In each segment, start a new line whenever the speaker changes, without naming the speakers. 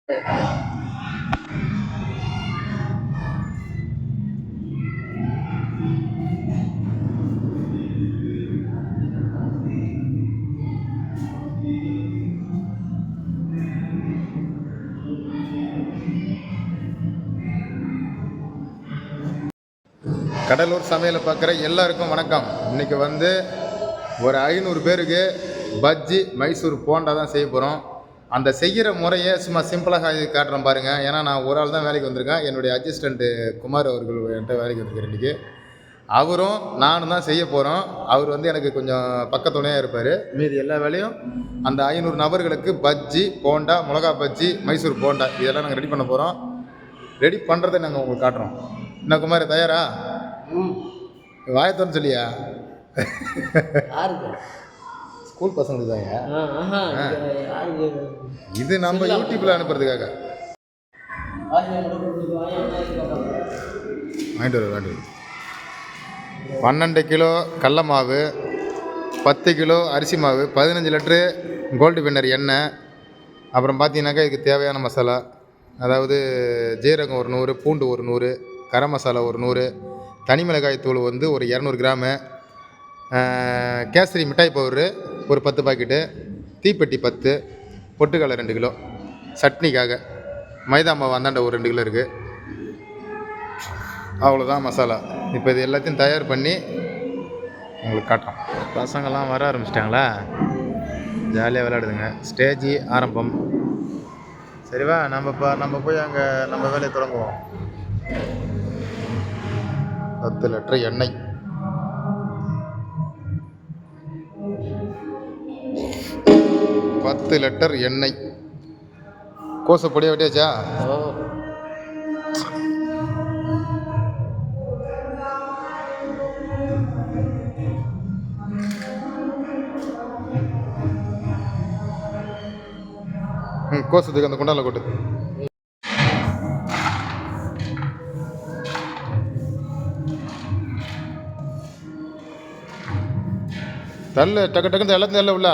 கடலூர் சமையலை பார்க்குற எல்லாருக்கும் வணக்கம். இன்றைக்கி வந்து ஒரு 500 பேருக்கு பஜ்ஜி மைசூர் போண்டா தான் செய்ய போகிறோம். அந்த செய்கிற முறையை சும்மா சிம்பிளாக காட்டுறேன் பாருங்கள். ஏன்னா நான் ஒரு ஆள் தான் வேலைக்கு வந்திருக்கேன். என்னுடைய அசிஸ்டண்ட்டு குமார் அவர்கள் என்கிட்ட வேலைக்கு வந்திருக்கார். இன்றைக்கி அவரும் நானும் தான் செய்ய போகிறோம். அவர் வந்து எனக்கு கொஞ்சம் பக்கத்துணையாக இருப்பார். மீதி எல்லா வேலையும் அந்த 500 நபர்களுக்கு பஜ்ஜி போண்டா, மிளகா பஜ்ஜி, மைசூர் போண்டா இதெல்லாம் நாங்கள் ரெடி பண்ண போகிறோம். ரெடி பண்ணுறதை நாங்கள் உங்களுக்கு காட்டுறோம். என்ன குமார், தயாரா? வாயத்தோன்னு சொல்லியா? ஸ்கூல் பசங்களுக்கு தாங்க இது. நம்ம யூடியூப்ல அனுப்புறதுக்காக வாங்கிட்டு வர 12 கிலோ கடல மாவு, 10 கிலோ அரிசி மாவு, 15 லிட்டரு கோல்டு வின்னர் எண்ணெய். அப்புறம் பார்த்தீங்கன்னாக்கா இதுக்கு தேவையான மசாலா, அதாவது ஜீரகம் ஒரு 100, பூண்டு ஒரு 100, கரம் மசாலா ஒரு 100, தனி மிளகாய் தூள் வந்து ஒரு 200 கிராமு, கேசரி மிட்டாய் பவுட்ரு ஒரு 10 பாக்கெட்டு, தீப்பெட்டி 10, பொட்டுக்கடலை 2 கிலோ, சட்னிக்காக மைதா மாவு அந்தாண்ட ஒரு 2 கிலோ இருக்குது. அவ்வளோதான் மசாலா. இப்போ இது எல்லாத்தையும் தயார் பண்ணி உங்களுக்கு காட்டுறோம். பசங்கள்லாம் வர ஆரம்பிச்சிட்டாங்களா? ஜாலியாக விளையாடுதுங்க. ஸ்டேஜி ஆரம்பம். சரிவா, நம்ம போய் அங்கே நம்ம வேலையை தொடங்குவோம். 10 லிட்டர் எண்ணெய், 10 லிட்டர் எண்ணெய். கோசை பொடியாக வெட்டியாச்சா? கோசத்துக்கு அந்த குண்டால கொட்டு. தள்ளு, டக்கு டக்குன்னு எல்லாத்தையும் தள்ள உள்ள.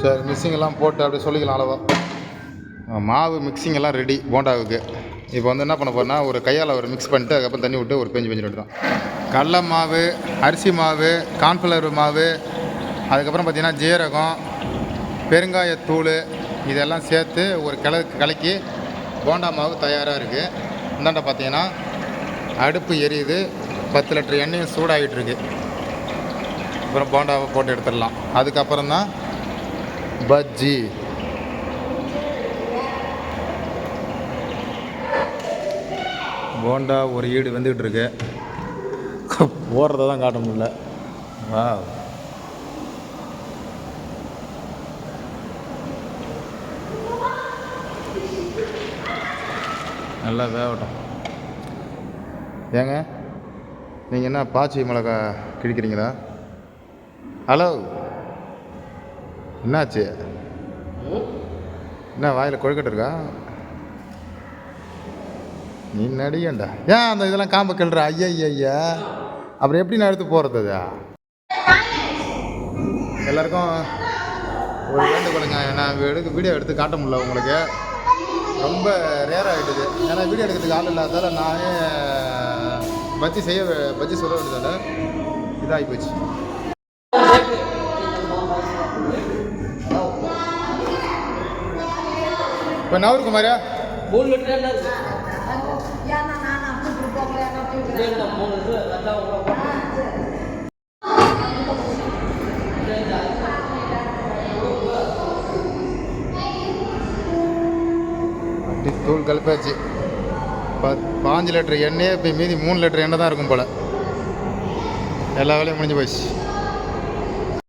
சரி, மிக்சிங் எல்லாம் போட்டு அப்படி சொல்லிக்கலாம் அளவா. மாவு மிக்சிங் எல்லாம் ரெடி போண்டாவுக்கு. இப்போ வந்து என்ன பண்ண போறேன்னா, ஒரு கையால் ஒரு மிக்ஸ் பண்ணிட்டு அதுக்கப்புறம் தண்ணி விட்டு ஒரு பெஞ்சு தான். கடல மாவு, அரிசி மாவு, கார்ன்ஃப்ளவர் மாவு, அதுக்கப்புறம் பார்த்திங்கன்னா ஜீரகம், பெருங்காயத்தூள் இதெல்லாம் சேர்த்து ஒரு கலக்கி போண்டா மாவு தயாராக இருக்குது. இந்தாண்ட பார்த்தீங்கன்னா அடுப்பு எரியுது, 10 லிட்டர் எண்ணெயும் சூடாகிட்டுருக்கு. அப்புறம் போண்டாவை போட்டு எடுத்துடலாம். அதுக்கப்புறம் தான் பஜ்ஜி. போண்டா ஒரு ஈடு வந்துக்கிட்டு இருக்கு. போடுறத தான் காட்ட முடியல. வா, நல்லா வேகட்டும். ஏங்க நீங்கள் என்ன பாச்சி மிளகா கிழிக்கிறீங்களா? ஹலோ, என்னாச்சு? என்ன வாயில் கொழுக்கட்டை இருக்கா? நீ நடிகண்டா. ஏன் அந்த இதெல்லாம் காம்ப கிள்ற? ஐயா, அப்புறம் எப்படி நான் எடுத்து போகிறது? எல்லாருக்கும் ஒரு வேண்டுகோளுங்க. நான் வீடியோ எடுத்து காட்ட முடியல உங்களுக்கு, ரொம்ப ரேர் ஆகிடுது. ஏன்னா வீடியோ எடுக்கிறதுக்கு ஆள் இல்லாதால நானே பஜ்ஜி சொல்ல வேண்டியதால இதாகி போச்சு. இப்போ நவரு குமாரா 3 லிட்டர் தூள் கலப்பாச்சு. 5 லிட்டர் எண்ணெய். இப்போ மீதி 3 லிட்டர் எண்ணெய் தான் இருக்கும் போல். எல்லா வேலையும் முடிஞ்சு போச்சு.